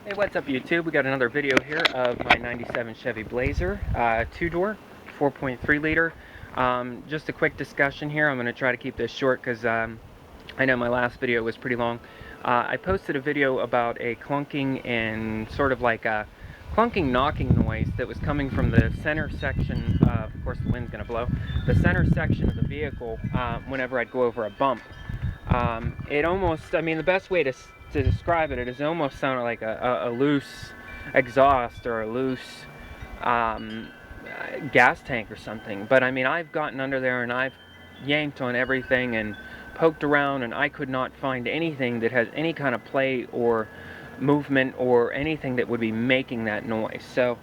Hey, what's up YouTube? We got another video here of my 97 Chevy Blazer, 2-door, 4.3 liter. Just a quick discussion here. I'm going to try to keep this short because I know my last video was pretty long. I posted a video about a clunking and sort of like a clunking knocking noise that was coming from the center section, of course the wind's going to blow, the center section of the vehicle whenever I'd go over a bump. It almost, I mean, the best way to describe it, it almost sounded like a loose exhaust or a loose gas tank or something. But I mean, I've gotten under there and I've yanked on everything and poked around, and I could not find anything that has any kind of play or movement or anything that would be making that noise. So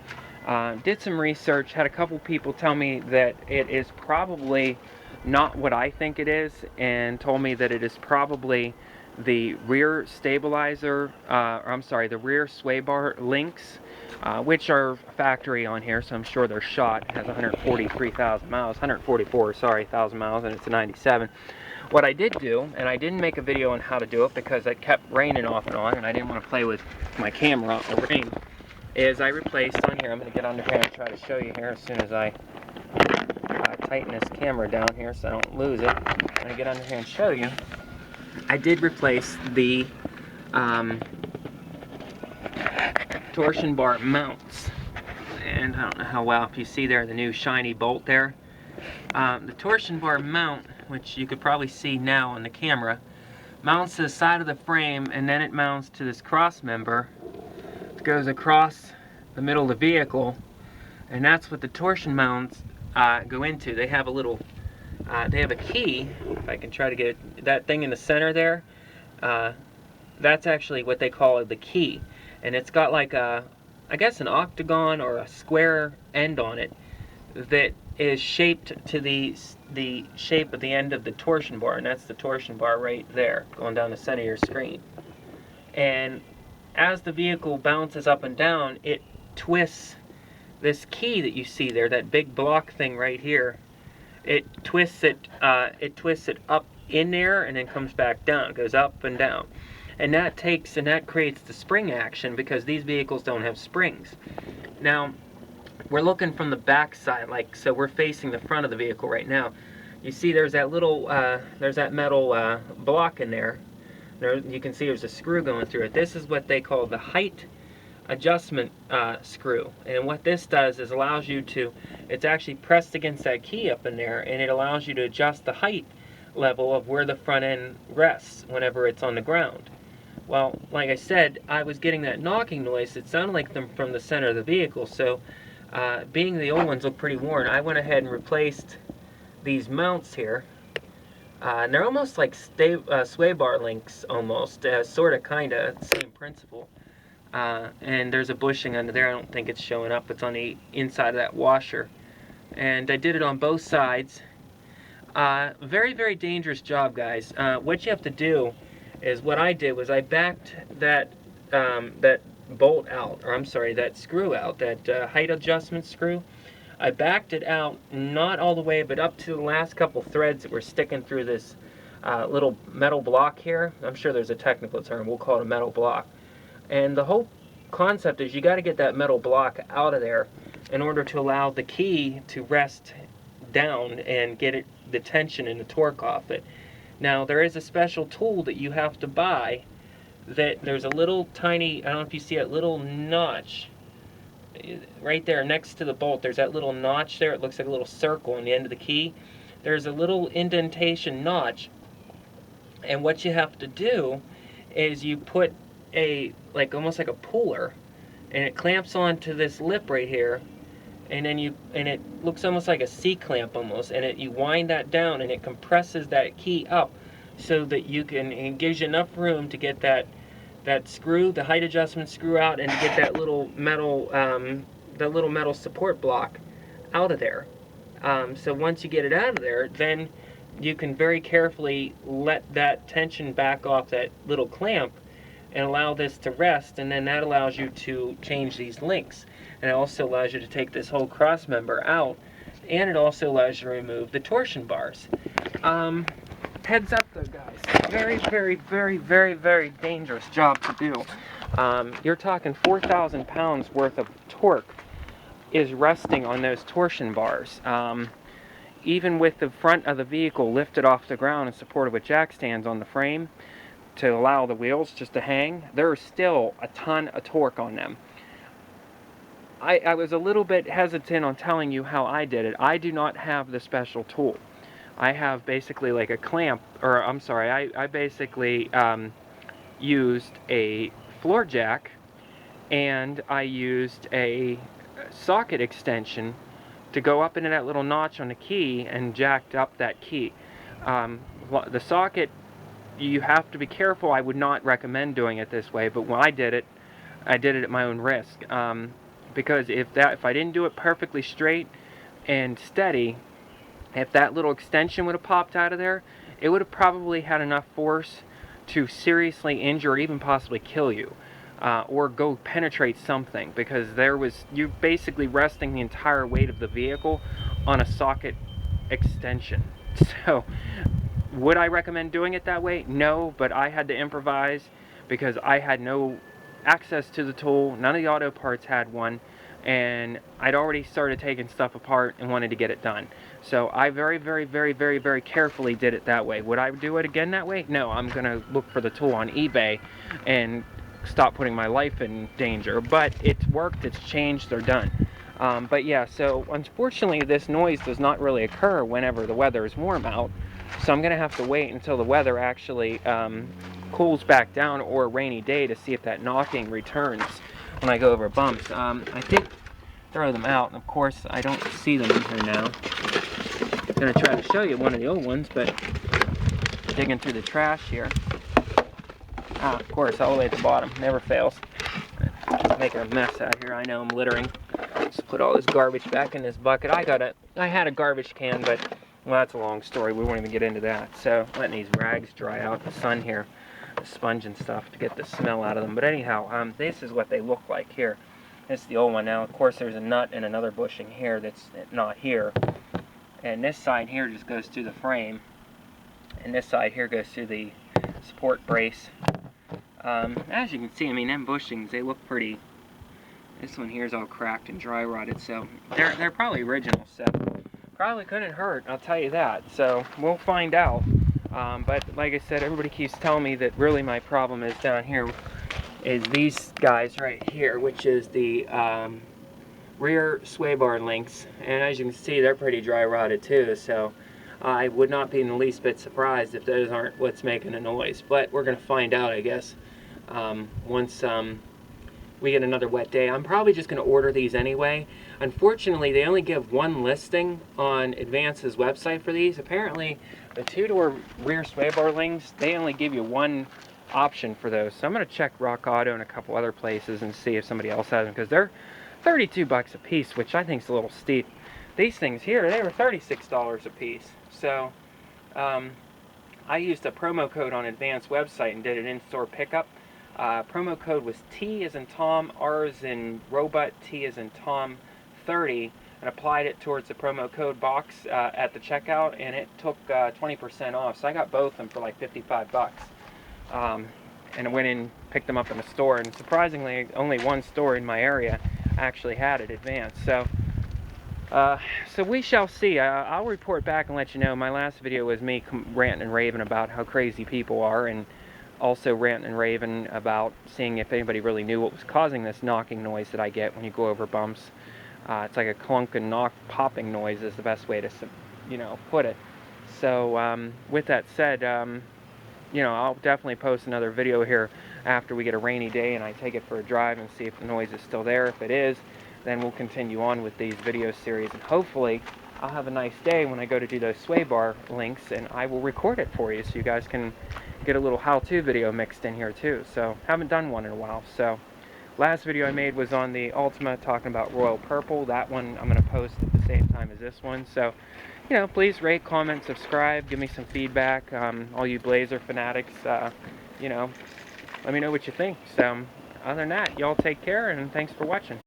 did some research, had a couple people tell me that it is probably not what I think it is, and told me that it is probably the rear stabilizer, the rear sway bar links, which are factory on here, so I'm sure they're shot. It has 143,000 miles, 144, sorry, 1,000 miles, and it's a 97. What I did do, and I didn't make a video on how to do it because it kept raining off and on, and I didn't want to play with my camera in the rain, is I replaced on here, I'm going to get under here and try to show you here as soon as I tighten this camera down here so I don't lose it. I'm going to get under here and show you. I did replace the torsion bar mounts, and I don't know how well, if you see there the new shiny bolt there. The torsion bar mount, which you could probably see now on the camera, mounts to the side of the frame, and then it mounts to this cross member that goes across the middle of the vehicle, and that's what the torsion mounts go into. They have a little they have a key, if I can try to get it, that thing in the center there, that's actually what they call the key, and it's got like a, I guess an octagon or a square end on it that is shaped to the shape of the end of the torsion bar, and that's the torsion bar right there going down the center of your screen. And as the vehicle bounces up and down, it twists this key that you see there, that big block thing right here. It twists it up in there and then comes back down. It goes up and down, and that creates the spring action, because these vehicles don't have springs. Now we're looking from the back side, like so. We're facing the front of the vehicle right now. You see, there's that little there's that metal block in there. You can see there's a screw going through it. This is what they call the height adjustment screw, and what this does is allows you to, it's actually pressed against that key up in there, and it allows you to adjust the height level of where the front end rests whenever it's on the ground. Well, like I said, I was getting that knocking noise. It sounded like them from the center of the vehicle, so being the old ones look pretty worn, I went ahead and replaced these mounts here. And they're almost like sway bar links, almost, sort of, kind of, same principle. And there's a bushing under there. I don't think it's showing up. It's on the inside of that washer. And I did it on both sides. Very, very dangerous job, guys. What you have to do is, what I did was I backed that bolt out, or I'm sorry, that screw out, that height adjustment screw. I backed it out, not all the way, but up to the last couple threads that were sticking through this little metal block here. I'm sure there's a technical term. We'll call it a metal block. And the whole concept is you got to get that metal block out of there in order to allow the key to rest down and get it, the tension and the torque off it. Now, there is a special tool that you have to buy, that there's a little tiny, I don't know if you see that little notch right there next to the bolt. There's that little notch there. It looks like a little circle on the end of the key. There's a little indentation notch, and what you have to do is you put almost like a puller, and it clamps onto this lip right here, and then it looks almost like a C-clamp almost, and you wind that down, and it compresses that key up so that you can, it gives you enough room to get that screw, the height adjustment screw out, and to get that little metal support block out of there. So once you get it out of there, then you can very carefully let that tension back off that little clamp and allow this to rest, and then that allows you to change these links. And it also allows you to take this whole cross member out, and it also allows you to remove the torsion bars. Heads up though, guys. Very, very, very, very, very dangerous job to do. You're talking 4,000 pounds worth of torque is resting on those torsion bars. Even with the front of the vehicle lifted off the ground and supported with jack stands on the frame to allow the wheels just to hang, there's still a ton of torque on them. I was a little bit hesitant on telling you how I did it. I do not have the special tool. I have basically like a clamp, or I'm sorry, I basically used a floor jack, and I used a socket extension to go up into that little notch on the key and jacked up that key. The socket, you have to be careful. I would not recommend doing it this way, but when I did it at my own risk. Because if I didn't do it perfectly straight and steady, if that little extension would have popped out of there, it would have probably had enough force to seriously injure or even possibly kill you, or go penetrate something, because you're basically resting the entire weight of the vehicle on a socket extension. So would I recommend doing it that way? No, but I had to improvise because I had no access to the tool. None of the auto parts had one, and I'd already started taking stuff apart and wanted to get it done. So I very, very, very, very, very carefully did it that way. Would I do it again that way? No, I'm gonna look for the tool on eBay and stop putting my life in danger. But it's worked, it's changed, they're done. But yeah, so unfortunately this noise does not really occur whenever the weather is warm out. So I'm gonna have to wait until the weather actually cools back down, or a rainy day, to see if that knocking returns when I go over bumps. I think throw them out, and of course I don't see them in here now. I'm gonna try to show you one of the old ones, but digging through the trash here. Of course, all the way at the bottom, never fails. Making a mess out here. I know I'm littering. Let's put all this garbage back in this bucket. I had a garbage can, but well, that's a long story. We won't even get into that. So letting these rags dry out in the sun here, the sponge and stuff, to get the smell out of them. But anyhow, this is what they look like here. This is the old one. Now, of course, there's a nut and another bushing here that's not here. And this side here just goes through the frame. And this side here goes through the support brace. As you can see, I mean, them bushings, they look pretty. This one here is all cracked and dry rotted, so they're probably original. So probably couldn't hurt, I'll tell you that. So we'll find out. But like I said, everybody keeps telling me that really my problem is down here, is these guys right here, which is the rear sway bar links. And as you can see, they're pretty dry rotted too. So I would not be in the least bit surprised if those aren't what's making a noise. But we're going to find out, I guess, once we get another wet day. I'm probably just going to order these anyway. Unfortunately, they only give one listing on Advance's website for these. Apparently, the two-door rear sway bar links, they only give you one option for those. So I'm going to check Rock Auto and a couple other places and see if somebody else has them, because they're 32 bucks a piece, which I think is a little steep. These things here, they were $36 a piece. So I used a promo code on Advance website and did an in-store pickup. Promo code was T as in Tom, R as in Robot, T as in Tom 30, and applied it towards the promo code box at the checkout, and it took 20% off. So I got both of them for like 55 bucks. And I went in, picked them up in a store, and surprisingly, only one store in my area actually had it, Advance. So we shall see. I'll report back and let you know. My last video was me ranting and raving about how crazy people are, and also ranting and raving about seeing if anybody really knew what was causing this knocking noise that I get when you go over bumps. It's like a clunk and knock popping noise is the best way to, put it. So with that said, I'll definitely post another video here after we get a rainy day and I take it for a drive and see if the noise is still there. If it is, then we'll continue on with these video series, and hopefully I'll have a nice day when I go to do those sway bar links, and I will record it for you so you guys can get a little how-to video mixed in here too. So haven't done one in a while. So last video I made was on the Ultima, talking about Royal Purple. That one I'm going to post at the same time as this one. So please rate, comment, subscribe, give me some feedback. All you Blazer fanatics, let me know what you think. So other than that, y'all take care, and thanks for watching.